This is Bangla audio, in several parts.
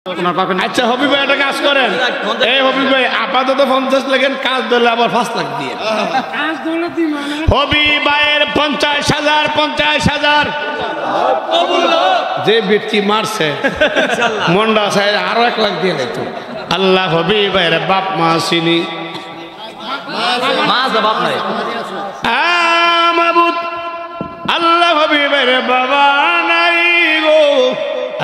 আচ্ছা হবি ভাই একটা কাজ করেন, এই হবি ভাই আপাতত 50 লাখের কাজ ধরলে আবার 5 লাখ দিয়ে হবি ভাইয়ের 50,000 যে ব্যক্তি মারছে মন্ডা সাহেব আরো 1 লাখ দিয়ে দিত। আল্লাহ হবি ভাইয়ের বাপ মা চিনি বাপ নাই মাবুদ, আল্লাহ হবি ভাইয়ের বাবা নাই গো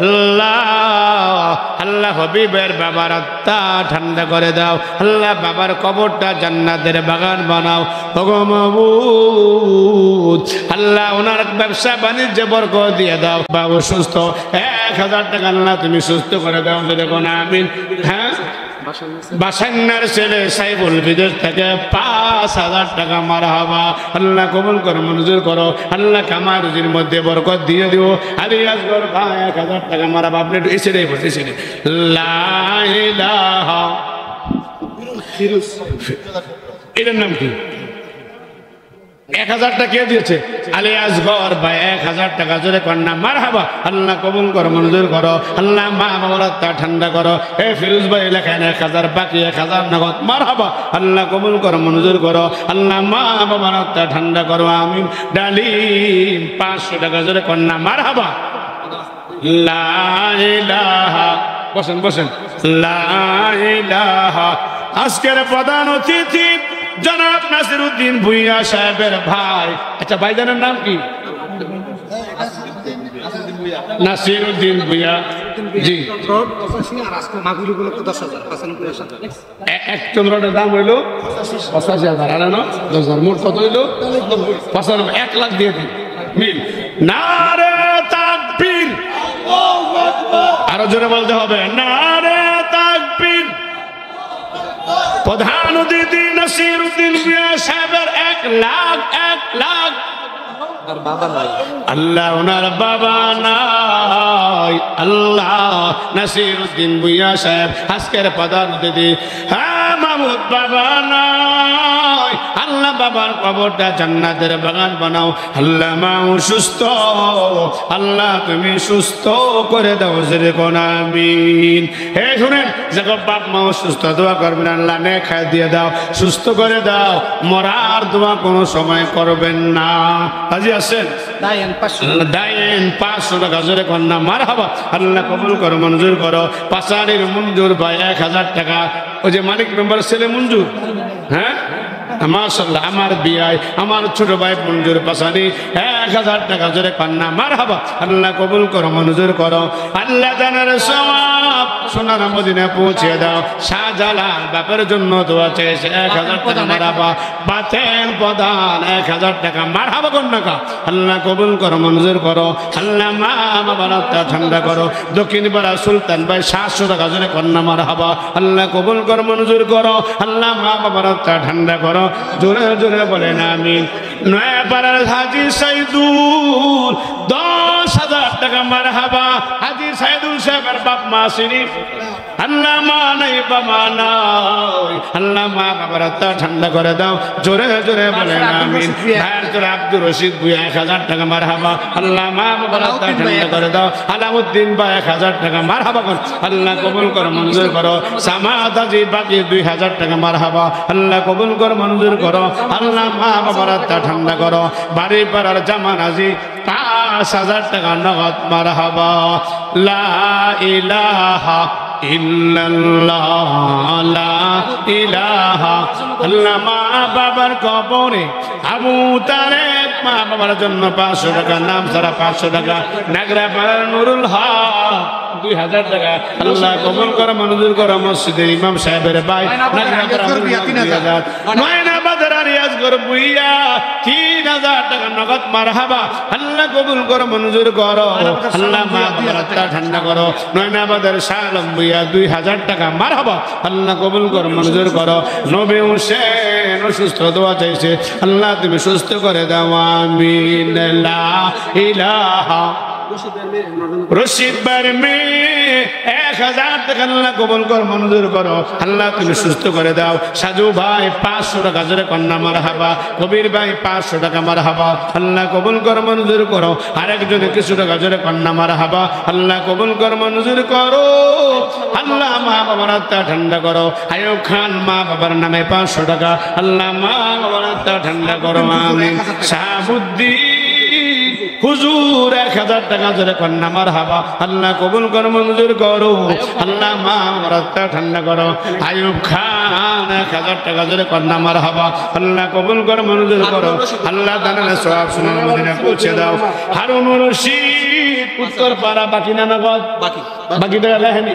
আল্লাহ, আল্লাহ হবিবের বাবার আত্মা ঠান্ডা করে দাও। আল্লাহ বাবার কবরটা জান্নাতের বাগান বানাও। ওগো মাবুদ, আল্লাহ ওনার ব্যবসা বাণিজ্যে বরকত দিয়ে দাও। বাবু সুস্থ 1000 টাকা আল্লাহ তুমি সুস্থ করে দাও। দেখুন আমিন। হ্যাঁ, বাসান্নার ছেলে সাইবুল বিদেশ থেকে 5000 টাকা মারহাবা। আল্লাহ কবুল করো, মঞ্জুর করো। আল্লাহ কামার রুজির মধ্যে বরকত দিয়ে দিও। আলিয়াসগর ভাই 1000 টাকা মারহাবা। আপনি একটু এসে বসে লা ইলাহা এটার নাম কি? 1000 টাকা কে দিয়েছে? আলিয়াসগর ভাই 1000 টাকা জোরে কন্যা মারহাবা। আল্লাহ কবুল করো, মঞ্জুর করো। আল্লাহ মা বাবার আত্মা ঠান্ডা করো। এ ফিরোজ ভাই লেখায় 1000 বাকি 1000 নগদ মারহাবা। আল্লাহ কবুল করো, মঞ্জুর করো। আল্লাহ মা বাবার আত্মা ঠান্ডা করো। আমিন। ডালিম 500 টাকা জোরে কন্যা মারহাবা। লা ইলাহা, বসেন বসেন। লা ইলাহা। আজকের প্রধান অতিথি জনাব নাসিরউদ্দিন ভুইয়া সাহেবের ভাই। আচ্ছা ভাইজানের নাম কি? নাসিরউদ্দিন ভুইয়া জি। এক চন্দ্রের দাম হইল 85,000 আর 10,000 মোট কত হইল? 95। 1 লাখ দিয়ে দিন। মিল নারে তাকবীর, আরো জোরে বলতে হবে নারে তাকবীর। প্রধান অতিথি নাসিরউদ্দিন ভুইয়া সাহেবের 1 লাখ। আল্লাহ ওনার বাবা নাই। আল্লাহ নাসিরউদ্দিন ভুইয়া সাহেব আজকের প্রধান অতিথি। হ্যাঁ মাহমুদ বাবা নাই। আল্লাহ বাবার কবরটা জান্নাতের বাগান বানাও। আল্লাহ মাও সুস্থ, আল্লাহ তুমি সুস্থ করে দাও। জোরে কোন আমিন। হে শুনেন, যখন বাপ মাও সুস্থ দোয়া করবেন আল্লাহ নেখা দিয়ে দাও, সুস্থ করে দাও। মরার দোয়া কোনো সময় করবেন না। রাজি আছেন? দায়েন 500 টাকা জোরে কন্যা মারহাবা। আল্লাহ কবুল করো, মঞ্জুর করো। পাশারির মঞ্জুর ভাই 1000 টাকা। ওই যে মালিক মেম্বার ছেলে মঞ্জুর। হ্যাঁ মাশাআল্লাহ। আমার বিয়ায় আমার ছোট ভাই মঞ্জুর পাশানি 1000 টাকা জোরে কন্যা মারহাবা। আল্লাহ কবুল করো, মঞ্জুর করো। আল্লাহ জানার সওয়াব সোনার মদিনা পৌঁছে দাও। শাহজালাল বাপের জন্য দোয়া চেয়েছে 1000 টাকা মারহাবা। বাতেন প্রধান 1000 টাকা মারহাবা কন্যাকা। আল্লাহ কবুল করো, মঞ্জুর করো। আল্লাহ মা বাবার আত্মা ঠান্ডা করো। দক্ষিণ পাড়া সুলতান ভাই 700 টাকা জোরে কন্যা মারহাবা। আল্লাহ কবুল করো, মঞ্জুর করো। আল্লাহ মা বাবার আত্মা ঠান্ডা করো। জোরে জোরে বলেন আমিন। নয়াপাড়ার হাজী সাইদুল 10,000 টাকা মারহাবা। হাজী সাইদুল সাহেবের বাপ মা চিনি। আল্লাহ মা নাই বাবা নাই। আল্লাহ মা বাবার আত্মা ঠান্ডা করে দাও। জোরে জোরে বলেন আমিন। ভাইয়ের জোরে আব্দুর রশিদ ভুইয়া 1000 টাকা মারহাবা। আল্লাহ মা বাবার আত্মা ঠান্ডা করে দাও। আলাউদ্দিন ভাই 1000 টাকা মারহাবা কর। আল্লাহ কবুল করো, মঞ্জুর করো। সামাদ হাজী বাকি 2000 টাকা মারহাবা। আল্লাহ কবুল করো, মঞ্জুর করো। আল্লাহ মা বাবার আত্মা ঠান্ডা করো। বাড়ি পাড়ার জামান হাজী 5000 টাকা নগদ মারহাবা। লা ইলাহা ইল্লাল্লাহ, লা ইলাহা। আল্লাহ মা বাবার কবরে আবু তালেব মা বাবার জন্য 500 টাকা, নাম ছাড়া 500 টাকা। নাগরা পাড়ার নুরুল হক 2000 টাকা। আল্লাহ কবুল করো, মঞ্জুর করো। মসজিদের ইমাম সাহেবের ভাই নাগরা পাড়া 2000। ময়না বাজার রিয়াজগর ভুইয়া 3000 টাকা নগদ মারহাবা। আল্লাহ কবুল করো, মঞ্জুর করো। আল্লাহ মা বাবার আত্মা ঠান্ডা করো। নয়না বাজার শালম ভুইয়া 2000 টাকা মারহাবা। আল্লাহ কবুল করো, মঞ্জুর করো। নবী হোসেন অসুস্থ দোয়া চাইছে, আল্লাহ তুমি সুস্থ করে দাও। আমিন। লা ইলাহা রশিদ ভাইয়ের মেয়ে 1000 টাকা আল্লাহ কবুল কর মঞ্জুর করো আল্লাহ তুমি সুস্থ করে দাও সাজু ভাই 500 টাকা জোরে কন্যা মারহাবা কবির ভাই 500 টাকা মারহাবা আল্লাহ কবুল কর মঞ্জুর করো আরেকজনে কিছু টাকা জোরে কন্যা মারহাবা আল্লাহ কবুল কর মঞ্জুর করো আল্লাহ মা বাবার আত্মা ঠান্ডা করো আয়ুব খান মা বাবার নামে 500 টাকা আল্লাহ মা বাবার আত্মা ঠান্ডা করো আমিন শাহাবুদ্দিন হুজুর 1000 টাকা জোরে কন্যা মারহাবা আল্লাহ কবুল কর মঞ্জুর করো আল্লাহ মা বাবার আত্মা ঠান্ডা করো আয়ুব খান 1000 টাকা জোরে কন্যা মারহাবা আল্লাহ কবুল কর মঞ্জুর করো আল্লাহ দানের সওয়াব সোনার মদিনা পৌঁছে দাও হারুন রশিদ উত্তর পাড়া বাকি না নগদ বাকি টাকা লেখেনি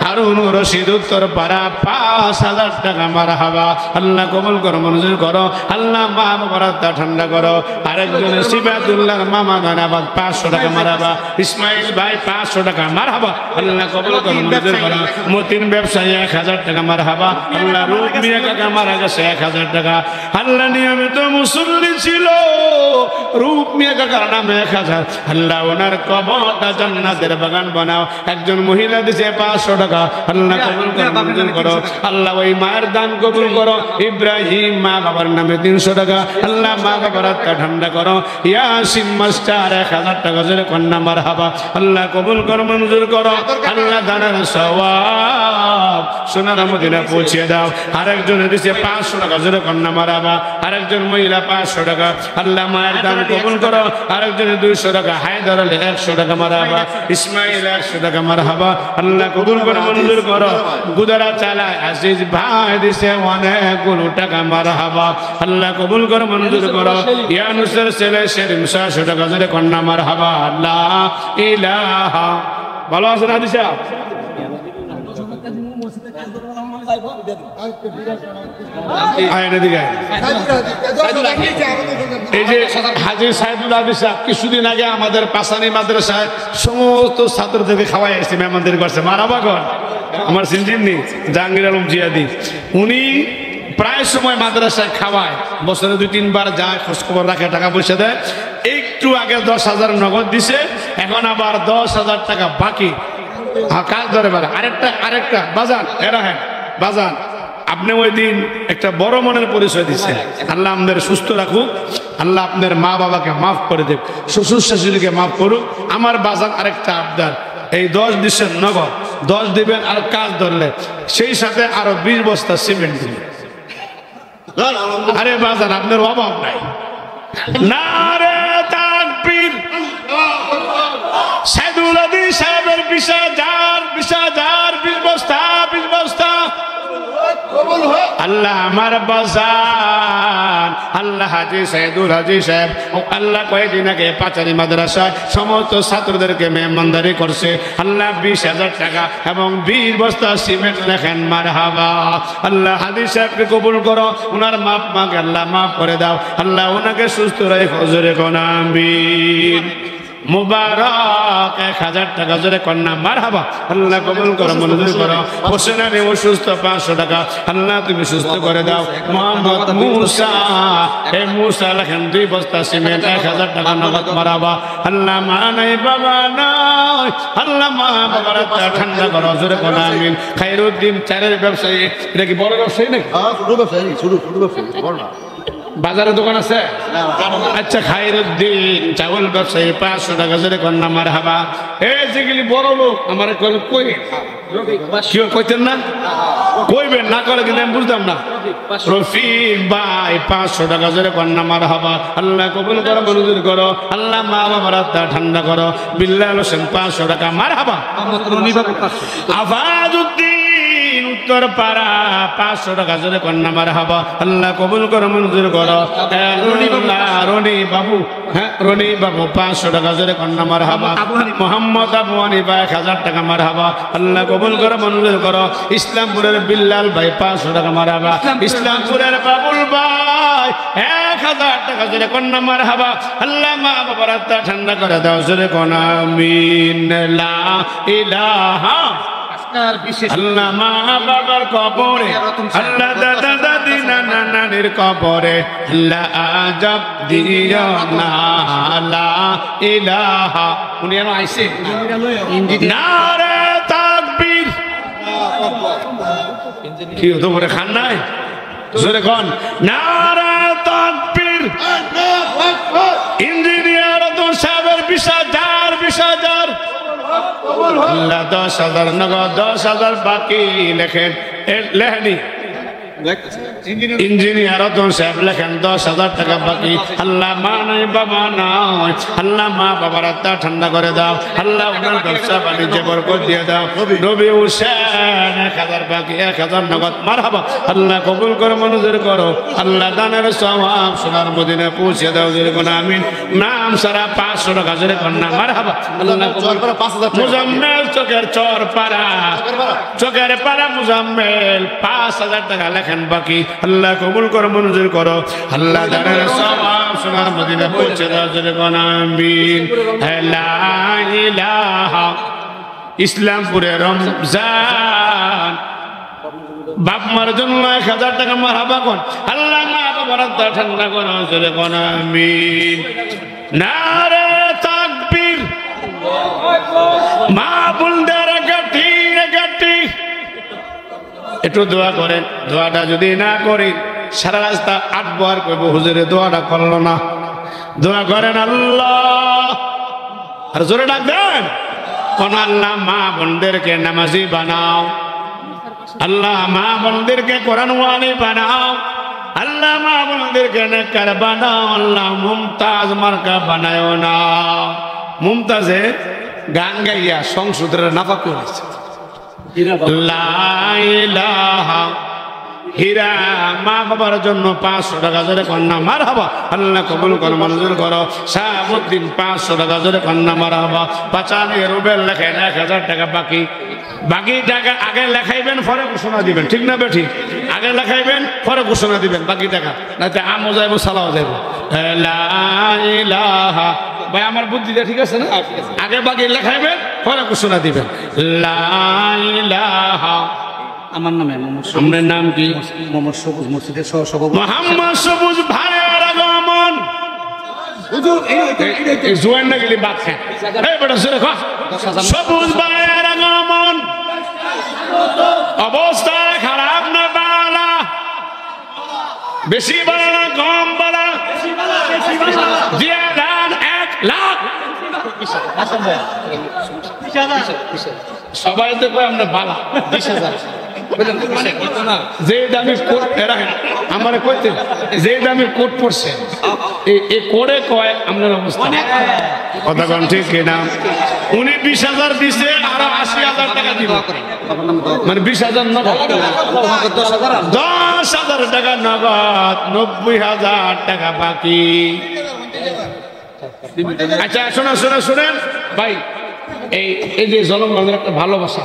হারুন রশিদ উত্তর পাড়া 5000 টাকা মারহাবা আল্লাহ কবুল কর মঞ্জুর করো আল্লাহ মা বাবার আত্মা ঠান্ডা করো আরেকজন সিবাতুল্লাহর মামা গানাবাদ 500 টাকা মারহাবা ইসমাইল ভাই 500 টাকা মারহাবা আল্লাহ কবুল কর মঞ্জুর করো মতিন ব্যবসায়ী 1000 টাকা মারহাবা আল্লাহ রূপ মিয়া কাকা মারা গেছে 1000 টাকা আল্লাহ নিয়মিত মুসল্লি ছিল রূপ মিয়া কাকার নামে 1000 আল্লাহ ওনার কবরটা জান্নাতের বাগান বানাও একজন মহিলা দিছে 500 টাকা আল্লাহ কবুল কর মঞ্জুর করো আল্লাহ ওই মায়ের দান কবুল করো ইব্রাহিম মা বাবার নামে 300 টাকা আল্লাহ মা বাবার আত্মা ঠান্ডা করো ইয়াসিন মাস্টার 1000 টাকা জোরে কন্যা মারহাবা আল্লাহ কবুল কর মঞ্জুর করো আল্লাহ দানের সওয়াব সোনার মদিনা পৌঁছে দাও আরেকজন দিছে 500 টাকা জোরে কন্যা মারহাবা আরেকজন মহিলা 500 টাকা আল্লাহ মায়ের দান কবুল করো আরেকজন 200 টাকা হায়দার আলী 100 টাকা মারহাবা ইসমাইল 100 টাকা মারহাবা আল্লাহ কবুল করে মঞ্জুর করো গুদারা চালায় আজিজ ভাই দিছে অনেকগুলো টাকা মারহাবা আল্লাহ কবুল করে মঞ্জুর করো ইয়ানুসের ছেলে শেরিম 600 টাকা জোরে কন্যা মারহাবা আল্লাহ ইলাহা ভালো আছে না দিশা এই যে হাজী সাইদুল আদিস কিছুদিন আগে আমাদের পাসানি মাদ্রাসায় সমস্ত ছাত্রদেরকে খাওয়াই আসছে মেহমানদের করছে মারাবা কর আমার সিনজিনি জাহাঙ্গীর আলম জিয়াদি উনি প্রায় সময় মাদ্রাসায় খাওয়ায় বছরে 2-3 বার যায় খোঁজখবর রাখে টাকা পয়সা দেয় একটু আগে 10,000 নগদ দিছে এখন আবার 10,000 টাকা বাকি কাজ ধরে বেড়া আরেকটা বাজান এরা হ্যাঁ বাজান আপনি ওই দিন একটা বড় মনের পরিচয় দিচ্ছেন আল্লাহ আমাদের সুস্থ রাখুক আল্লাহ আপনার মা বাবাকে মাফ করে দেব শ্বশুর শাশুড়িকে মাফ করুক আমার বাজান আরেকটা আবদার এই 10 দিচ্ছেন নগদ 10 দিবেন আর কাজ ধরলে সেই সাথে আরো 20 বস্তা সিমেন্ট দিবেন আরে বাজান আপনার অভাব নাই নারে তাকবীর সাইদুল আদিস সাহেবের 20,000 20 বস্তা আল্লাহ আমার বাজান আল্লাহ হাজী সাইদুল হাজী সাহেব আল্লাহ কয়েকদিন আগে পাচারি মাদ্রাসায় সমস্ত ছাত্রদেরকে মেহমানদারি করছে আল্লাহ 20,000 টাকা এবং 20 বস্তা সিমেন্ট লেখেন মারহাবা আল্লাহ হাজী সাহেবকে কবুল করো ওনার মাপ মাকে আল্লাহ মাফ করে দাও আল্লাহ ওনাকে সুস্থ রেখো জোরে কোন আমিন মুবারক 1000 টাকা জোরে কন্যা মারহাবা আল্লাহ কবুল করো মঞ্জুর করো হোসেন আলী অসুস্থ 500 টাকা আল্লাহ তুমি সুস্থ করে দাও মোহাম্মদ মুসা এই মুসা লেখেন 2 বস্তা সিমেন্ট 1000 টাকা নগদ মারহাবা আল্লাহ মা নাই বাবা নাই আল্লাহ মা বাবার আত্মা ঠান্ডা করো জোরে কোন আমিন খায়রুদ্দিন চারের ব্যবসায়ী এটা কি বড় ব্যবসায়ী নাকি ছোট ব্যবসায়ী বড় না বাজারে দোকান আছে আচ্ছা খায়রুদ্দিন চাউল ব্যবসায়ী 500 টাকা জোরে কন্যা মারহাবা এই যেগুলি বড় লোক আমার কই কেউ কইতেন না কইবেন না করে কিন্তু আমি বুঝতাম না রফিক ভাই 500 টাকা জোরে কন্যা মারহাবা আল্লাহ কবুল করো মঞ্জুর করো আল্লাহ মা বাবার আত্মা ঠান্ডা করো বিল্লাল হোসেন 500 টাকা মারহাবা আফাজউদ্দিন উত্তর পাড়া 500 টাকা জোরে কন্যা মারহাবা আল্লাহ কবুল করো মঞ্জুর করো রনি বাবু হ্যাঁ রনি বাবু 500 টাকা জোরে কন্যা মারহাবা মোহাম্মদ আবু হানিফা 1000 টাকা মারহাবা আল্লাহ কবুল করো মঞ্জুর করো ইসলামপুরের বিল্লাল ভাই 500 টাকা মারহাবা ইসলামপুরের বাবুল ভাই 1000 টাকা জোরে কন্যা মারহাবা আল্লাহ মা বাবার আত্মা ঠান্ডা করে দাও জোরে কোন আমিন লা ইলাহা আল্লাহ মা বাবার কবরে, আল্লাহ দাদা দাদি নানা নানির কবরে আল্লাহ আজাব দিও না। লা ইলাহা, উনি আর আইছে নারে তাকবীর। কি হতো বলে খান নাই জোরে কোন নারে তাকবীর। ইঞ্জিনিয়ার তো সাহেবের 20,000 আল্লাহ 10,000 নগদ 10,000 বাকি লেখেন লেখেনি ইঞ্জিনিয়ার তো সাহেব লেখেন 10,000 টাকা বাকি। আল্লাহ মা নাই বাবা নাই, আল্লাহ মা বাবার আত্মা ঠান্ডা করে দাও। আল্লাহ ওনার ব্যবসা বাণিজ্যে বরকত দিয়ে দাও। নবী হুসেন 1,000 বাকি, 1,000 নগদ। মারহাবা, আল্লাহ কবুল করো, মঞ্জুর করো। আল্লাহ দানের সওয়াব সোনার মদিনায় পৌঁছে দাও। জোরে কোন আমিন। নাম সারা 500 টাকা, জোরে কোন না মারহাবা। আল্লাহ কবুল করো। মুজাম্মেল চোখের চর পাড়া, চোখের পাড়া মুজাম্মেল 5,000 টাকা লেখেন বাকি। আল্লাহ কবুল করো, মঞ্জুর করো। আল্লাহ দানের সওয়াব সোনার মদিনায় পৌঁছে দাও। জোরে কোন আমিন। লা ইলাহা, ইসলামপুরে রমজান বাপ মার জন্য 1,000 টাকা মারহাবা কোন। আল্লাহ মা বাবার আত্মা ঠান্ডা করো। জোরে কোন আমিন। নারে তাকবীর। মা বোনদের গাটি গাটি একটু দোয়া করেন। দোয়াটা যদি না করি সারা রাস্তা 8 বার করব, হুজুরে দোয়াটা করলো না। দোয়া করেন আল্লাহ, আর জোরে ডাকবেন কোন আল্লাহ মা বোনদেরকে নামাজি বানাও। আল্লাহ মা বোনদেরকে কোরআন ওয়ালি বানাও। আল্লাহ মা বোনদেরকে নেককার বানাও। আল্লাহ মুমতাজ মার্কা বানায়ও না। মুমতাজে গান গাইয়া সংসদের নাফা করেছে। লা ইলাহা, হীরা মা বাবার জন্য 500 টাকা, জোরে কন্যা মারহাবা। আল্লাহ কবুল করো, মঞ্জুর করো। শাহাবুদ্দিন 500 টাকা, জোরে কন্যা মারহাবা। পাঁচানি রুবেল লেখেন 1,000 টাকা বাকি। বাকি টাকা আগে লেখাইবেন, পরে ঘোষণা দিবেন, ঠিক না বেঠি? আগে লেখাইবেন, পরে ঘোষণা দিবেন বাকি টাকা, নাতে আমও যাইব সালাও যাইব। লা ইলাহা, ভাই আমার বুদ্ধিটা ঠিক আছে না? আগে বাকি লেখাইবেন, পরে ঘোষণা দিবেন। লা ইলাহা, আমার নামে আপনার নাম কি? মোহাম্মদ সবুজ, মসজিদের সহসভাপতি মোহাম্মদ সবুজ ভাইয়ের আগমন। জোয়ান না গেলি বাদ খায়। এই বেটা সুরে খা। সবুজ ভাইয়ের আগমন। অবস্থা খারাপ না বালা? বেশি বালা না কম বালা? দিয়ে দেন 1 লাখ। সবাই তো কয় আমরা বালা। 20,000 যে দামি কোট রাখেন আমার কইতে, যে দামি কোট পড়ছে এই কোড়ে কয় আপনার অবস্থা কথা কোন ঠিক কিনা? উনি 20,000 দিছে, আরো 80,000 টাকা দিব, মানে 20,000 নগদ, 10,000 টাকা নগদ, 90,000 টাকা বাকি। আচ্ছা শোনেন ভাই, এই যে জনগণের একটা ভালোবাসা,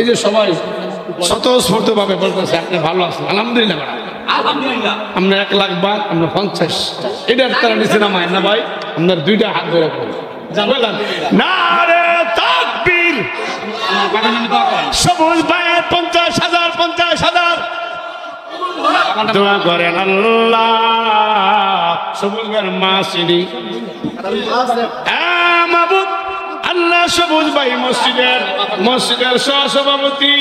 এই যে সবাই স্বতঃস্ফূর্ত ভাবে বলতেছে আপনি ভালো আছেন, আলহামদুলিল্লাহ। আপনার 1 লাখ বাদ, আপনার 50, এটার তারা নিচে নামায় না ভাই, আপনার 2টা হাত ধরে বললেন নারে তাকবীর। সবুজ ভাইয়ের 50,000 দোয়া করেন আল্লাহ সবুজ ভাইয়ের মা সিঁড়ি মাহবুব। আল্লাহ সবুজ ভাই মসজিদের সহসভাপতি।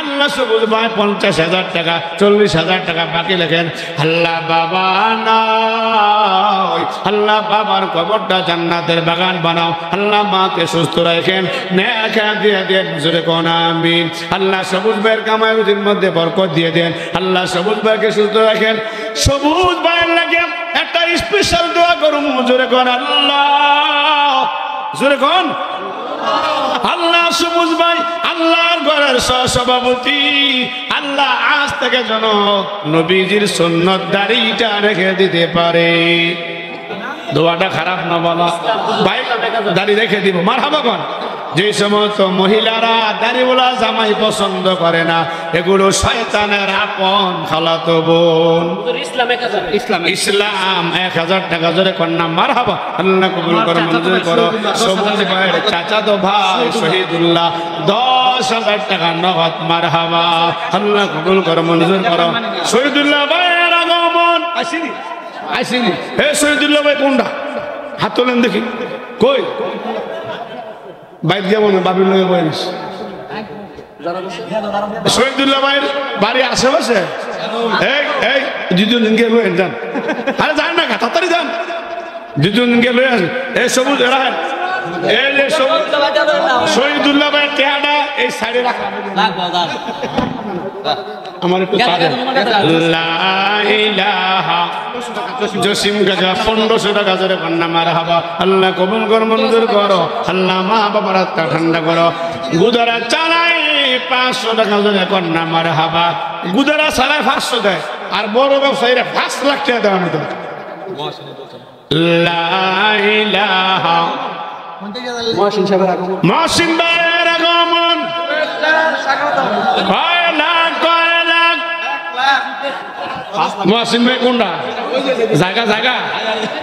আল্লাহ সবুজ ভাই 50,000 টাকা, 40,000 টাকা বাকি লেখেন। আল্লাহ বাবা নাই, আল্লাহ বাবার কবরটা জান্নাতের বাগান বানাও। আল্লাহ মাকে সুস্থ রাখেন, নেকা দিয়ে দেন, জোরে কোন আমিন। আল্লাহ সবুজ ভাইয়ের কামাই রুজির মধ্যে বরকত দিয়ে দেন। আল্লাহ সবুজ ভাইকে সুস্থ রাখেন। সবুজ ভাইয়ের লাগে একটা স্পেশাল দোয়া করুন, জোরে কোন আল্লাহ, জোরে কোন আল্লাহ। সবুজ ভাই আল্লাহর ঘরের সহসভাপতি। আল্লাহ আজ থেকে যেন নবীজির সুন্নত দাড়িটা রেখে দিতে পারে। দোয়াটা খারাপ না বলা ভাই, দাড়ি রেখে দিব, মারহাবা কোন যে সমস্ত মহিলারা দাড়িওয়ালা জামাই পছন্দ করে না, এগুলো শয়তানের আপন খালাতো বোন। ইসলাম 1000 টাকা জোরে কন্যা মারহাবা, আল্লাহ কবুল করো, মঞ্জুর করো। সবুজ ভাইয়ের চাচাতো ভাই শহীদুল্লাহ 10,000 টাকা নগদ মারহাবা, আল্লাহ কবুল করো, মঞ্জুর করো। শহীদুল্লাহ ভাইয়ের আগমন আসেনি। হে শহীদুল্লাহ ভাই কোনটা? হাত তোলেন দেখি। কই বাইর যাবো না, বাবির লগে বয়স। শহীদুল্লাহ ভাইয়ের বাড়ি আশেপাশে। এই এই দুজন লয়ে যান, আরে যান না, তাড়াতাড়ি যান, দুজন লয়ে আসেন। এই সবুজ রাখেন, এই যে সবুজ শহীদুল্লাহ ভাইয়ের টেহাটা এই সাইডে রাখা আমার একটু জসিম কাকা 1500 টাকা জোরে কন্যা মারহাবা, আল্লাহ কবুল কর, মঞ্জুর করো, আল্লাহ মা বাবার আত্মা ঠান্ডা করো। গুদারা চালাই 500 টাকা জোরে কন্যা মারহাবা, গুদারা চালাই 500 দেয়, আর বড় ব্যবসায়ীরা 5 লাখ টাকা দেওয়া নিত। মহসিন ভাইয়ের আগমন, মহসিন ভাই কোনটা জায়গা জায়গা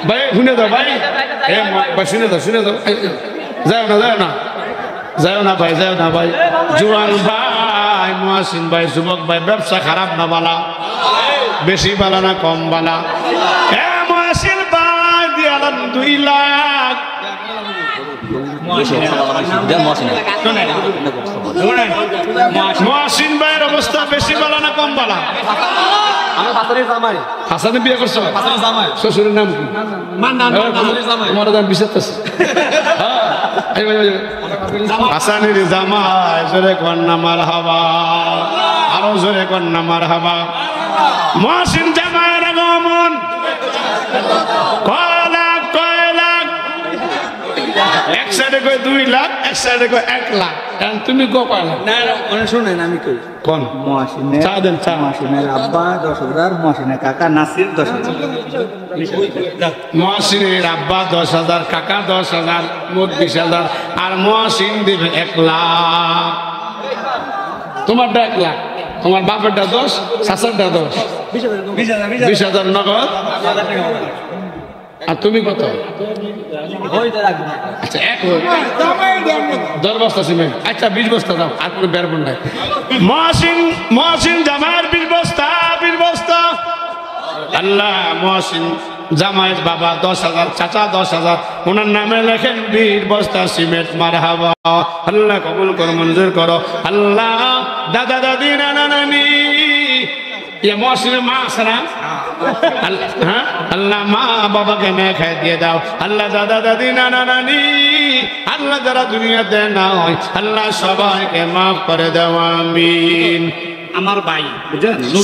ভাই শুনে দাও ভাই, শুনে দাও যাও না যাও না ভাই, যাও না ভাই। জুয়ান ভাই, মহসিন ভাই, যুবক ভাই, ব্যবসা খারাপ না বালা, বেশি বালা না কম বালা? মহসিন ভাই দিয়ে 2 লাখ। মহসিন ভাইয়ের অবস্থা বেশি বালা না কম বালা? হাসানের বিয়ে করছো? শ্বশুরের নাম কি? তোমার দাম বিচারতেছে হাসানের জামাই, জোরে কন্যা মারহাবা, আরো জোরে কন্যা মারহাবা। মহসিন জামাইয়ের আগমন, কয় লাখ এক সাইডে কয় 2 লাখ, এক সাইডে কয় 1 লাখ। তুমি কয় লাখ? শুনেন আমি কই কোন মহসিনের আব্বা 10,000, মহসিনের কাকা নাসির 10,000। মহসিনের আব্বা 10,000, কাকা 10,000, মোট 20,000, আর মহসিন দিবে 1 লাখ। তোমারটা 1 লাখ, তোমার বাপেরটা 10, শাশুড়টা 10, 20,000 নগদ। আর তুমি কত? আচ্ছা 10 বস্তা সিমেন্ট, আচ্ছা 20 বস্তা দাও, আর কোনো বেরবন নাই। মহসিন জামার 20 বস্তা। আল্লাহ মহসিন জামাইয়ের বাবা 10,000, চাচা 10,000, ওনার নামে লেখেন 20 বস্তা সিমেন্ট মারহাবা, আল্লাহ কবুল করো, মঞ্জুর করো। আল্লাহ দাদা দাদি নানা নানি, মহসিনের মা আছে না? হ্যাঁ, আল্লাহ মা বাবাকে মেয়ে খাই দিয়ে দাও। আল্লাহ দাদা দাদি নানা নানি, আল্লাহ যারা দুনিয়াতে না হয়, আল্লাহ সবাইকে মাফ করে দাও, আমিন। আমার ভাই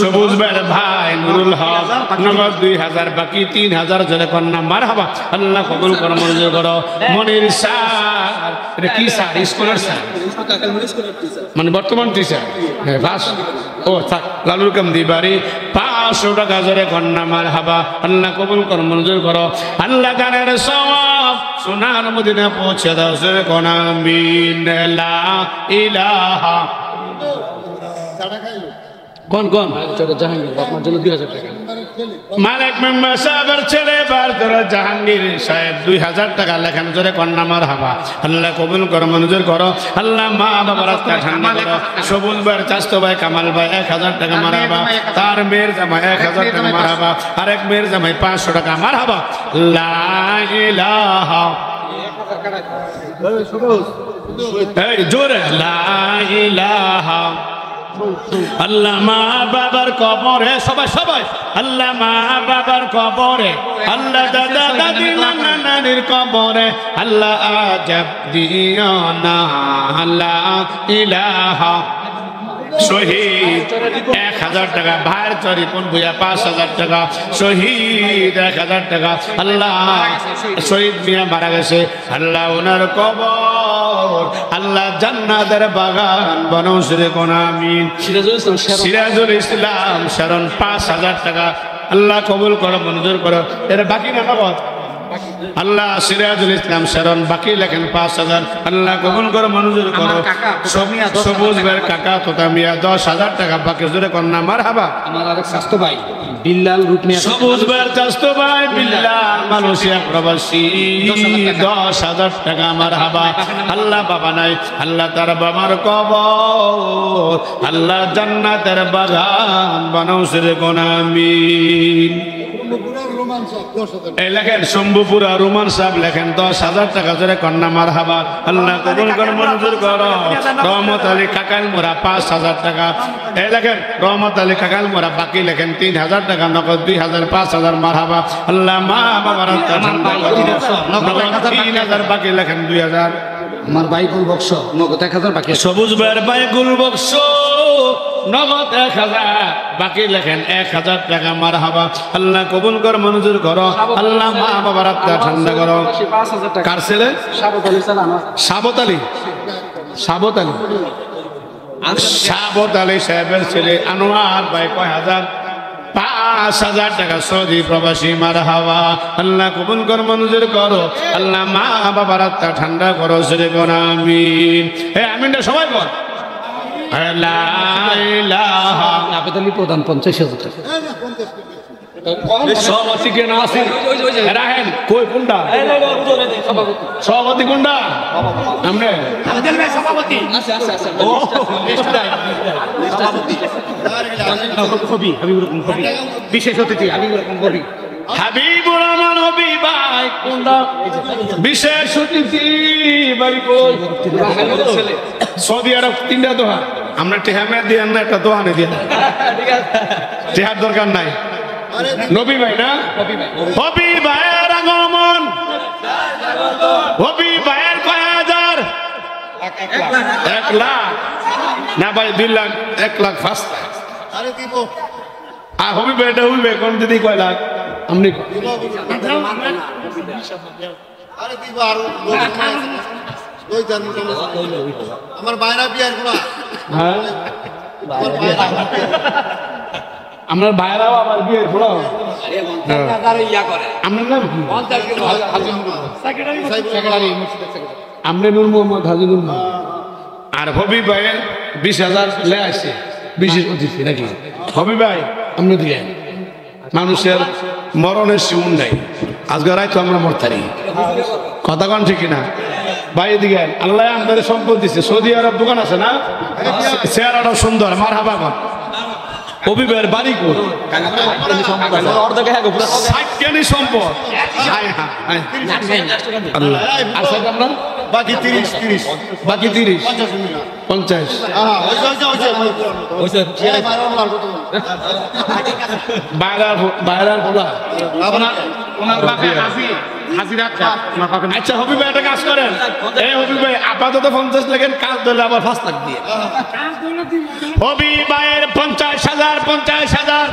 সবুজ ভাইয়ের ভাই নুরুল হক নগদ 2,000, বাকি 3,000 জোরে কন্যা মারহাবা, আল্লাহ কবুল করো, মঞ্জুর করো। মনির স্যার, এটা কি স্যার? স্কুলের স্যার মানে বর্তমান টিচার? হ্যাঁ ফার্স্ট। ও থাক, লালুর কামদি বাড়ি 500 টাকা জোরে কন্যা মারহাবা, আল্লাহ কবুল করো, মঞ্জুর করো। আল্লাহ গানের সওয়াব সোনার মদিনা পৌঁছে দাও, জোরে কোন আমিন। লা ইলাহা কোন জাহাঙ্গীর, আপনার জন্য 2,000 টাকা। মালিক মেম্বার সাহেবের ছেলে বার করে জাহাঙ্গীর সাহেব 2,000 টাকা লেখেন, জোরে কন্যা মারহাবা, আল্লাহ কবুল করো, মঞ্জুর করো। আল্লাহ মা বাবার আত্মা ঠান্ডা করো। সবুজ ভাইয়ের চাচতো ভাই কামাল ভাই 1,000 টাকা মারহাবা, তার মেয়ের জামাই 1,000 টাকা মারহাবা, আরেক মেয়ের জামাই 500 টাকা মারহাবা। লা ইলাহা, এই জোরে লা ইলাহা। আল্লাহ মা বাবার কবরে, সবাই আল্লাহ মা বাবার কবরে, আল্লাহ দাদা দাদি নানা নানির কবরে, আল্লাহ আজাব দিও না। আল্লাহ ইলাহা। শহীদ 1,000 টাকা, ভাইয়ের চরিপন ভুয়া 5,000 টাকা, শহীদ 1,000 টাকা। আল্লাহ শহীদ মিয়া মারা গেছে, আল্লাহ ওনার কবর আল্লাহ জান্নাতের বাগান বনৌসরে কোন আমিন। সিরাজুল ইসলাম শারন 5,000 টাকা, আল্লাহ কবুল করো, মঞ্জুর করো। এর বাকি না নগদ? আল্লাহ সিরাজুল ইসলাম শরণ বাকি লেখেন 5000 আল্লাহ কবুল করো মঞ্জুর করো সবুজ ভাইয়ের কাকা তোতা মিয়া 10,000 টাকা বাকি জোরে কন্যা মারহাবা আমার আরেক স্বাস্থ্য ভাই বিল্লাল রুটমিয়া সবুজ ভাইয়ের চাস্তো ভাই বিল্লাল মালয়েশিয়া প্রবাসী 10,000 টাকা মারহাবা আল্লাহ বাবা নাই আল্লাহ তার বাবার কবর আল্লাহ জান্নাতের বাগান বানাও রে কোন আমিন এই লেখেন শম্ভুপুরা রোমান সাহেব লেখেন 10,000 টাকা জোরে কন্যা মারহাবা আল্লাহ কবুল কর মঞ্জুর করো রহমত আলী কাকাল মোরা 5,000 টাকা এই লেখেন রহমত আলী কাকাল মোরা বাকি লেখেন 3,000 টাকা নগদ 2,000 5,000 মারহাবা আল্লাহ মা বাবার ঠান্ডা করো 3,000 বাকি লেখেন 2,000 আমার ভাই গুল বক্স নগদ 1000 বাকি সবুজ ভাইয়ের ভাই গুল বক্স নগদ 1000 বাকি লেখেন 1,000 টাকা মারহাবা আল্লাহ কবুল কর মঞ্জুর করো আল্লাহ মা বাবার ঠান্ডা করো 5000 টাকা কার ছেলে সাবত আলী সালাম সাবত আলী সাবত আলী সাহেবের ছেলে আনোয়ার ভাই কয় হাজার 5,000 টাকা সৌদি প্রবাসী মারহাবা আল্লাহ কবুল কর মঞ্জুর করো আল্লাহ মা বাবার আত্মা ঠান্ডা করো সেরে কোন আমিন হে আমিনটা সবাই বল লা ইলাহা আবেদনী প্রধান 50,000 টাকা সভাপতি কে না আছে রাহেন কই কোনটা সভাপতি কোনটা আমরা সভাপতি আছে ও সভাপতি কবি হাবিবুর রহমান কবি বিশেষ অতিথি হাবিবুর রহমান কবি হাবিবুর রহমান হবি ভাই কোনটা বিশেষ অতিথি বাড়ি কই সৌদি আরব 3টা দোয়া আমরা টেহামে দিয়ে না একটা দোয়া নে দিয়ে ঠিক আছে টেহার দরকার নাই নবী ভাই না হবি ভাইয়ের আগমন হবি ভাইয়ের কয় হাজার 1 লাখ না ভাই 2 লাখ 1 লাখ ফার্স্ট আরে দিব আর হবি ভাইটা হইবে কোন যদি কয় লাখ আপনি আরে দিব আর ওই জান আমার বাইরা বিয়ার গুলা হ্যাঁ আমার ভাইরাও আমার বিয়ের ফলো আপনার নাম কি আমরা নূর মোহাম্মদ হাজিনুল আর হবি ভাইয়ের 20,000 লে আসছে বিশেষ অতিথি নাকি হবি ভাই আপনি দিয়ে মানুষের মরণের শিউন নাই আজকে রায় তো আমরা মরতারি কথা কন ঠিক না ভাই এদিকে আল্লাহ আমাদের সম্পদ দিচ্ছে সৌদি আরব দোকান আছে না চেহারাটা সুন্দর মার হাবা কন অভিবের বাড়ি কোন সম্পদ আল্লাহ আর সাহেব আপনার বাকি 30 বাকি 30 50 বাইরার বলা আচ্ছা হবি ভাই একটা কাজ করেন এই হবি ভাই আপাতত 50 লাখের কাজ ধরলে আবার 5 লাখ দিয়ে হবি ভাইয়ের 50,000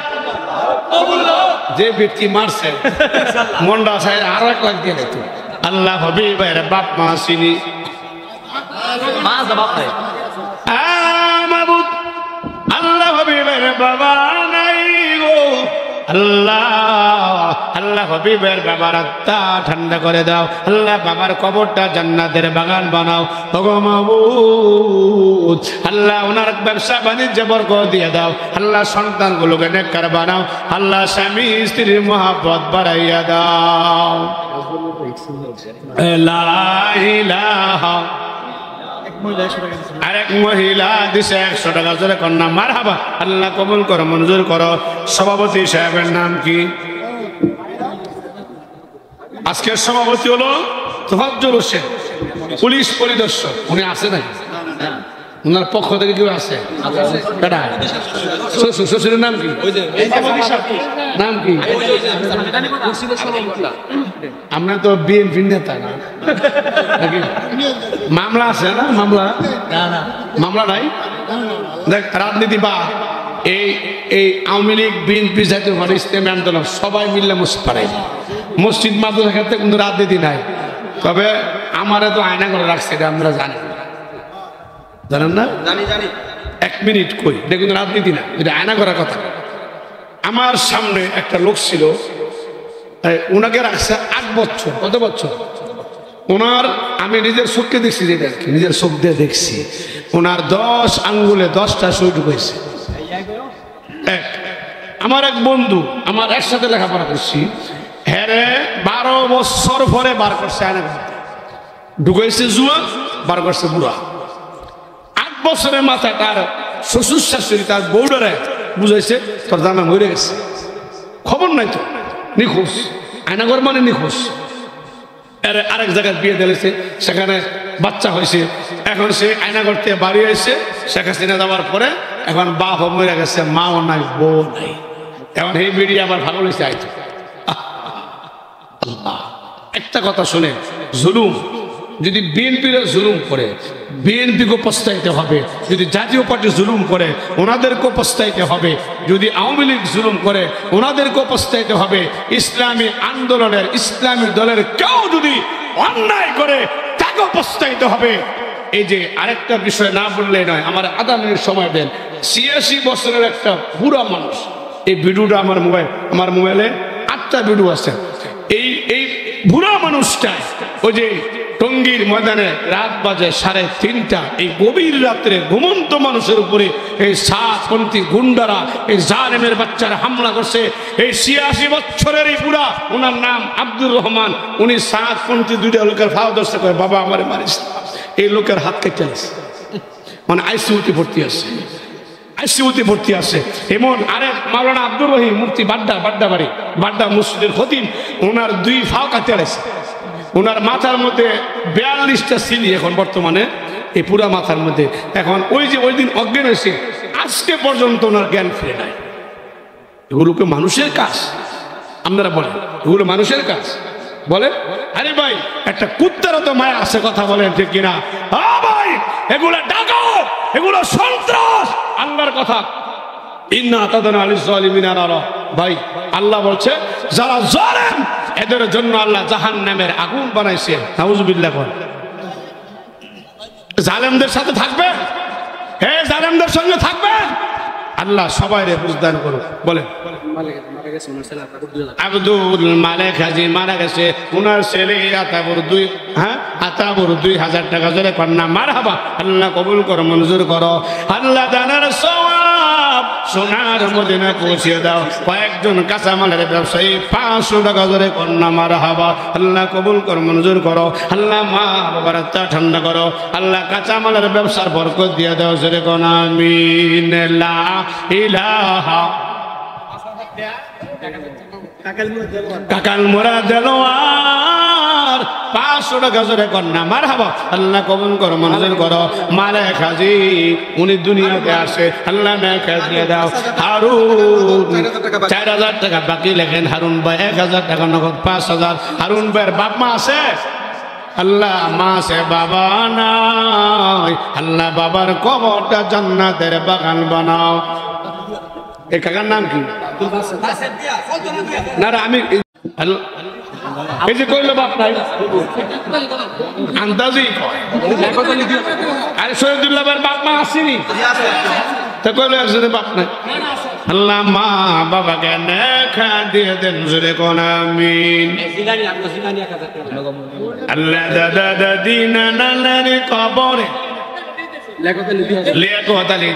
যে ব্যক্তি মারছে মন্ডা সাহেব আর 1 লাখ দিয়ে দিত আল্লাহ হবি ভাইয়ের বাপ মা চিনি আল্লাহ হবি ভাইয়ের বাবা নাই গো আল্লাহ আল্লাহ হবিবের বাবার আত্মা ঠান্ডা করে দাও আল্লাহ বাবার কবরটা জান্নাতের বাগান বানাও ওগো মাবুদ আল্লাহ ওনার ব্যবসা বাণিজ্য বরকত দিয়ে দাও আল্লাহ সন্তানগুলোকে নেককার বানাও আল্লাহ স্বামী স্ত্রীর মহব্বত বাড়াইয়া দাও লা ইলাহা আরেক মহিলা দিছে 100 টাকা জোরে কন্যা মারহাবা আল্লাহ কবুল করো মঞ্জুর করো সভাপতি সাহেবের নাম কি আজকের সভাপতি হলো তোফাজ্জল হোসেন পুলিশ পরিদর্শক উনি আছে নাকি ওনার পক্ষ থেকে কেউ আছে শ্বশুরের নাম কি নাম কি আমরা তো বিএনপি নেতা না মামলা আছে না মামলা নাই দেখ রাজনীতি বা এই আওয়ামী লীগ বিএনপি জাতীয় পার্টি ইসলামী আন্দোলন সবাই মিললে মসজিদ পাড়াই মসজিদ মাদ্রাসার ক্ষেত্রে কিন্তু রাজনীতি নাই তবে আমারা তো আয়না করে রাখছে এটা আমরা জানি জানেন না জানি 1 মিনিট কই এটা কিন্তু রাজনীতি না এটা আয়না করার কথা আমার সামনে একটা লোক ছিল ওনাকে রাখছে 8 বছর। কত বছর? ওনার আমি নিজের চোখকে দেখছি, যেটা নিজের চোখ দিয়ে দেখছি, ওনার 10 আঙ্গুলে 10টা সুই ঢুকেছে। আমার এক বন্ধু, আমার একসাথে লেখাপড়া করছি, হ্যাঁ 12 বছর পরে বার করছে আয়না, ঢুকাইছে জুয়া, বার করছে বুড়া। 8 বছরের মাথায় তার শ্বশুর শাশুড়ি তার বউডারে বুঝাইছে তোর জামা মরে গেছে, খবর নাই তো, নিখোঁজ। আয়নাঘর মানে নিখোঁজ। আরেক জায়গায় বিয়ে দিয়েছে, সেখানে বাচ্চা হয়েছে। এখন সে আয়নাঘর থেকে বাড়ি এসে শেখ হাসিনা যাওয়ার পরে এখন বাপ মরে গেছে, মাও নাই, বউ নাই। এখন এই মিডিয়া আবার ভালো লেগেছে আইতো। একটা কথা শুনে, জুলুম যদি বিএনপিরা জুলুম করে বিএনপিকে পস্তাইতে হবে, যদি জাতীয় পার্টি জুলুম করে ওনাদেরকেও পস্তাইতে হবে, যদি আওয়ামী লীগ জুলুম করে ওনাদেরকেও পস্তাইতে হবে, ইসলামী আন্দোলনের ইসলামী দলের কেউ যদি অন্যায় করে তাকেও পস্তাইতে হবে। এই যে আরেকটা বিষয় না বললেই নয়, আমার আধা মিনিট সময় দেন। 86 বছরের একটা বুড়া মানুষ, এই ভিডিওটা আমার মোবাইলে 8টা ভিডিও আছে। এই বুড়া মানুষটা ওই যে টঙ্গীর ময়দানে রাত বাজে 3:30, এই গভীর রাত্রে ঘুমন্ত মানুষের উপরে এই সাতপন্থী গুন্ডারা, এই জালেমের বাচ্চারা হামলা করছে। এই 86 বছরের এই বুড়া, ওনার নাম আব্দুর রহমান, উনি সাতপন্থী 2টা লোকের ফাও ধরছে, করে বাবা আমারে মারিস। এই লোকের হাত কেটে আছে, মানে আইসিইউতে ভর্তি আছে, আইসিইউতে ভর্তি আছে। এমন আরেক মাওলানা আব্দুর রহিম মুফতি বাড্ডা মসজিদের খতিব, ওনার 2 ফাও কাটে আছে। ওনার মাথার মধ্যে 42টা সিলি এখন বর্তমানে এই পুরা মাথার মধ্যে। এখন ওই যে ওই দিন অজ্ঞান হয়েছে, আজকে পর্যন্ত ওনার জ্ঞান ফিরে নাই। এগুলোকে মানুষের কাজ? আপনারা বলেন এগুলো মানুষের কাজ? বলে আরে ভাই, একটা কুত্তারও তো মায়া আছে, কথা বলেন ঠিক কিনা? ভাই এগুলো ডাকাত, এগুলো সন্ত্রাস। আল্লাহর কথা, ইন্না তাদানা আলিজ জালিমিনা নারা। ভাই আল্লাহ বলছে যারা জালেম এদের জন্য আল্লাহ জাহান্নামের আগুন বানাইছে। নাউজুবিল্লাহ। কোন জালেমদের সাথে থাকবে? হে জালেমদের সঙ্গে থাকবেন? আল্লাহ সবাইরে বুঝদান করুক। বলেন আব্দুল মালেক হাজি মারা গেছে, ওনার ছেলে আতাবুর 2000 টাকা জোরে কন্যা মারহাবা। আল্লাহ কবুল করো, মঞ্জুর করো। আল্লাহ দানার সওয়াব সোনার মদিনা পৌঁছে দাও। কয়েকজন কাঁচামালের ব্যবসায়ী 500 টাকা জোরে কন্যা মারহাবা। আল্লাহ কবুল করো, মঞ্জুর করো। আল্লাহ মা বাবার আত্মা ঠান্ডা করো। আল্লাহ কাঁচামালের ব্যবসার বরকত দিয়ে দাও, জোরে কোন আমিন। লা ইলাহা কাকাল মোরা দেলোয়ার 500 টাকা জোরে কন্যা মারহাবা। আল্লাহ কবুল করো, মঞ্জুর করো। মালেক হাজি উনি দুনিয়াতে আসে, আল্লাহ নেক দিয়ে দাও। হারুন 4000 টাকা বাকি লেখেন। হারুন ভাই 1000 টাকা নগদ 5000। হারুন ভাইয়ের বাপ মা আছে? আল্লাহ মা আছে, বাবা নাই। আল্লাহ বাবার কবরটা জান্নাতের বাগান বানাও। এই কাকার নাম কি? না আমি এই যে কইল বাপ নাই, আন্দাজি আরে শহীদুল্লাহ বাপ মা আসেনি, তা কইল একজনের বাপ নাই। আল্লাহ মা বাবাকে নেখা দিয়ে দেন, জোরে কোন আমিন। আল্লাহ দাদা দাদি নানা নানি কবরে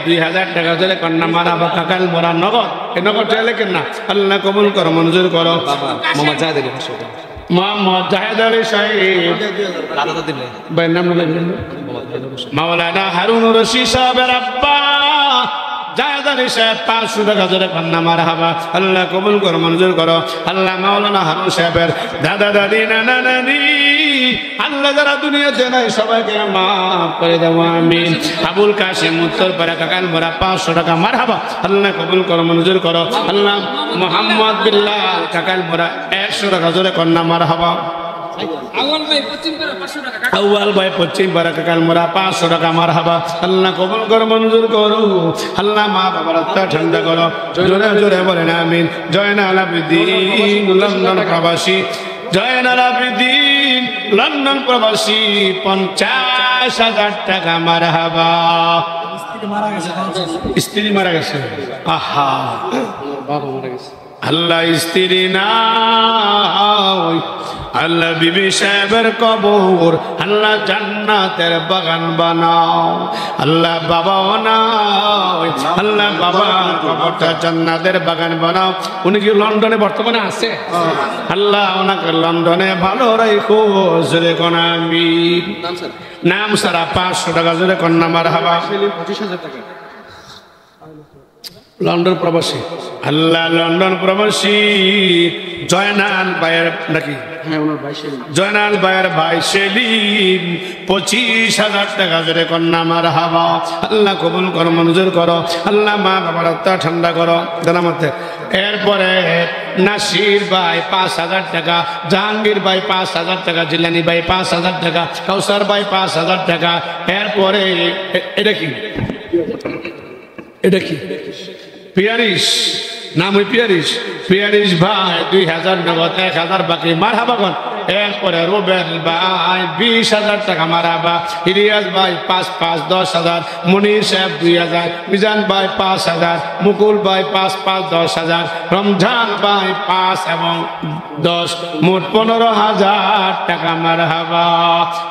2000 টাকা জোরে কন্যা মারহাবা। কাকাল মোরা নগদ, এই নগদ চাইলে কেন না? আল্লাহ কবুল করো, মঞ্জুর করো। মোহাম্মদ জাহেদ আলী সাহেব ভাইয়ের নাম মাওলানা হারুন রশিদ সাহেবের আব্বা জাহেদ আলী সাহেব 500 টাকা জোরে কন্যা মারহাবা। আল্লাহ কবুল করো, মঞ্জুর করো। আল্লাহ মাওলানা হারুন সাহেবের দাদা দাদি নানা নানি আল্লাহ যারা দুনিয়াতে নাই সবাইকে মাফ করে দাও, আমিন। আবুল কাসেম উত্তরপাড়া কাকাল মোরা 500 টাকা মারহাবা। আল্লাহ কবুল করো, মঞ্জুর করো। আল্লাহ মোহাম্মদ বিল্লাল কাকাল মোরা 100 টাকা জোরে কন্যা মারহাবা। আউয়াল ভাই পশ্চিম পাড়া কাকাল মোরা 500 টাকা মারহাবা। আল্লাহ কবুল করো, মঞ্জুর করো। আল্লাহ মা বাবার আত্মা ঠান্ডা করো, জোরে জোরে বলেন আমিন। জয়নাল আবেদিন লন্ডন প্রবাসী, জয়নাল আবেদিন লন্ডন প্রবাসী 50,000 টাকা মারহাবা। স্ত্রী মারা গেছে, আহা বাবা মারা গেছে। আল্লাহ স্ত্রী নাই, আল্লাহ বিবি সাহেবের কবর আল্লাহ জান্নাতের বাগান বানাও। আল্লাহ বাবাও নাই, আল্লাহ বাবার কবরটা জান্নাতের বাগান বানাও। উনি কি লন্ডনে বর্তমানে আছে? আল্লাহ ওনাকে লন্ডনে ভালো রাখো। জোরে কোন আমিন। নাম সারা 500 টাকা। জোরে কোন না মারহাবা। 25,000 টাকা। লন্ডন প্রবাসী, আল্লাহ লন্ডন প্রবাসী জয়নাল ভাইয়ের নাকি? জয়নাল ভাইয়ের ভাই সেলিম 25,000 টাকা। জোরে কন্যা মারহাবা। আল্লাহ কবুল করো, মঞ্জুর করো। আল্লাহ মা বাবার আত্মা ঠান্ডা করো। জানামতে এরপরে নাসির ভাই 5,000 টাকা, জাহাঙ্গীর ভাই 5,000 টাকা, জিলানি ভাই 5,000 টাকা, কাউসার ভাই 5,000 টাকা। এরপরে এটা কি? এটা কি? পিয়ারিশ, নাম ওই পিয়ারিশ। পিয়ারিশ ভাই 2,000 নগদ, 1,000 বাকি। মারহাবা কোন। এরপরে রুবেল ভাই 20,000 টাকা। মারহাবা। ইলিয়াস ভাই 5 10,000, মনির সাহেব 2,000, মিজান ভাই 5,000, মুকুল ভাই 5 10,000, রমজান ভাই 5 এবং 10, মোট 15,000 টাকা। মারহাবা।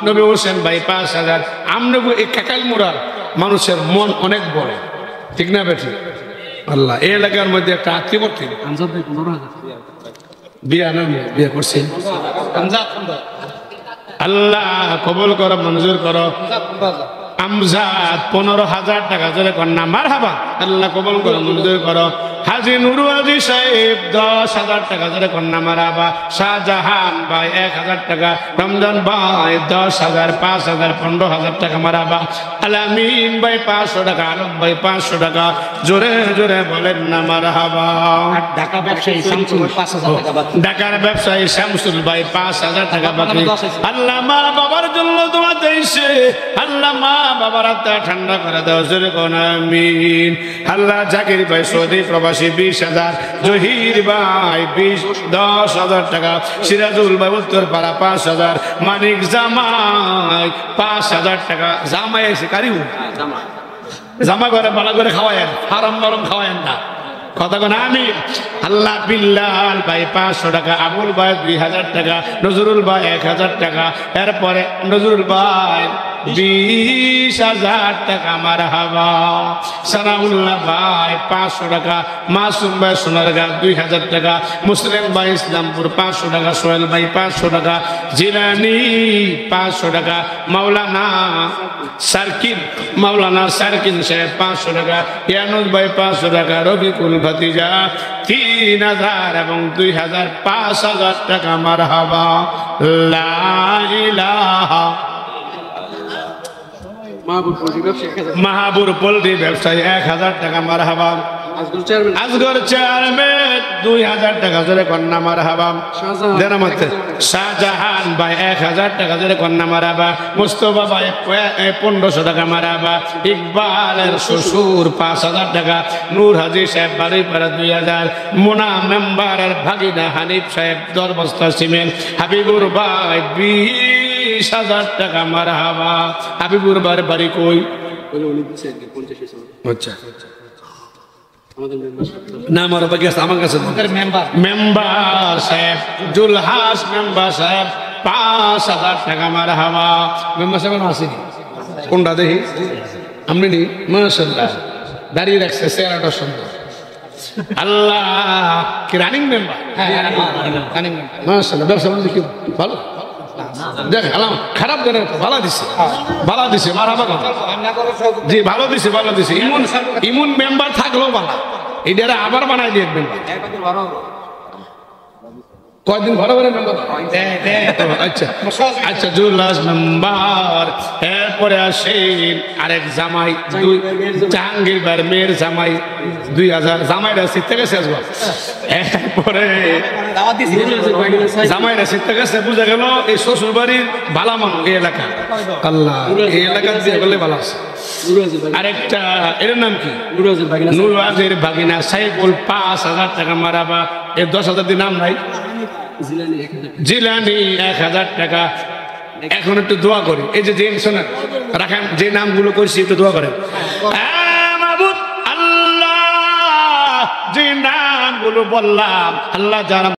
নবী হোসেন ভাই 5,000। আমনগো এই কাকাল মুরার মানুষের মন অনেক বড়, ঠিক না বেঠি? আল্লাহ এই এলাকার মধ্যে একটা আত্মীয় করতেন, বিয়ে করছেন। আল্লাহ কবুল করো, মঞ্জুর করো। আমজাদ 15,000 টাকা। জোরে কন্যা মারহাবা। আল্লাহ কবুল করো, মঞ্জুর করো। হাজি নুরু হাজি সাহেব 10,000 টাকা। জোরে কন্যা মারহাবা। শাহজাহান ভাই 1,000 টাকা। রমজান ভাই 10,000, 5,000, 15,000 টাকা। মারহাবা। আলামিন ভাই 500 টাকা, আলম ভাই 500 টাকা। জোরে জোরে বলেন না মারহাবা। ঢাকা ব্যবসায়ী শামসুল 5,000 টাকা বাকি। ঢাকার ব্যবসায়ী শামসুল ভাই 5,000 টাকা বাকি। আল্লাহ মা বাবার জন্য দোয়া চাইছে। আল্লাহ মা বাবার আত্মা ঠান্ডা করে দাও। জোরে কোন আমিন। আল্লাহ জাকির ভাই সৌদি প্রবাসী 20,000, জহির ভাই 10,000 টাকা, সিরাজুল ভাই উত্তরপাড়া 5,000, মানিক জামাই 5,000 টাকা। জামাই এসে কারিউ জামা করে ভালো করে খাওয়ায়েন, হারাম গরম খাওয়ায়েন না। কথা কোন আমিন। আল্লাহ বিল্লাল ভাই 500 টাকা, আবুল ভাই 2,000 টাকা, নজরুল ভাই 1,000 টাকা। এরপরে নজরুল ভাই 20,000 টাকা। মারহাবা। সানাউল্লাহ ভাই 500 টাকা, মাসুম ভাই সোনারগাঁ 2,000 টাকা, মুসলিম ভাই ইসলামপুর 500 টাকা, সোহেল ভাই 500 টাকা, জিলানি 500 টাকা, মাওলানা সার্কিন সাহেব 500 টাকা, ইয়ানুস ভাই 500 টাকা, রবিকুল ভাতিজা 3,000 এবং 2,000, 5,000 টাকা। মারহাবা। লা ইলাহা। মাহাবুর পোল্ট্রি ব্যবসায়ী 1,000 টাকা। মারহাবা। আসগর চেয়ারম্যান 2,000 টাকা। জোরে কন্যা মারহাবা। শাহজাহান ভাই 1,000 টাকা। জোরে কন্যা মারহাবা। মুস্তফা ভাই 1,500 টাকা। মারহাবা। ইকবালের শ্বশুর 5,000 টাকা। নূর হাজি সাহেব বাড়িপাড়া 2,000। মোনা মেম্বারের ভাগিনা হানিফ সাহেব 10 বস্তা সিমেন্ট। হাবিবুর ভাই 20,000 টাকা। মারহাবা। হাবিবুর ভাইয়ের বাড়ি কই? আচ্ছা না আমার বাকি আছে, আমার কাছে মেম্বার সাহেব জুলহাস মেম্বার সাহেব 5,000 টাকা। মারহাবা। মেম্বার সাহেব আসেনি কোনটা দেখি? আপনি নি মাশাআল্লাহ দাঁড়িয়ে রাখছে, চেহারাটা সুন্দর। আল্লাহ কি রানিং মেম্বার? Running member. মাশাআল্লাহ ব্যবসা বাণিজ্য কি ভালো? দেখ খারাপ করে ভালো দিছে, ভালো দিছে। মারহাবা। জি ভালো দিছে, ভালো দিছে। ইমন মেম্বার থাকলেও ভালো, এটা আবার বানাই দিয়ে মেম্বার। কয়দিন ঘরে ঘরে মেম্বার? আচ্ছা আচ্ছা জুলাস মেম্বার। এরপরে আসেন আরেক জামাই জাহাঙ্গীর ভাইয়ের মেয়ের জামাই 2,000। জামাইরা শীতে গেছে। এরপরে জামাইরা শীতে গেছে, বুঝা গেল এই শ্বশুর বাড়ির ভালা মানুষ এই এলাকা। আল্লাহ এই এলাকার দিয়ে গেলে ভালো আছে। আরেকটা এর নাম কি? নুরাজের ভাগিনা সাইফুল 5,000 টাকা। মারাবা। এর 10,000 দিন নাম নাই। জিলানি 1,000 টাকা। এখন একটু দোয়া করি। এই যে শোনেন রাখেন, যে নামগুলো করছি একটু দোয়া করেন। আল্লাহ যে নাম নামগুলো বললাম, আল্লাহ যারা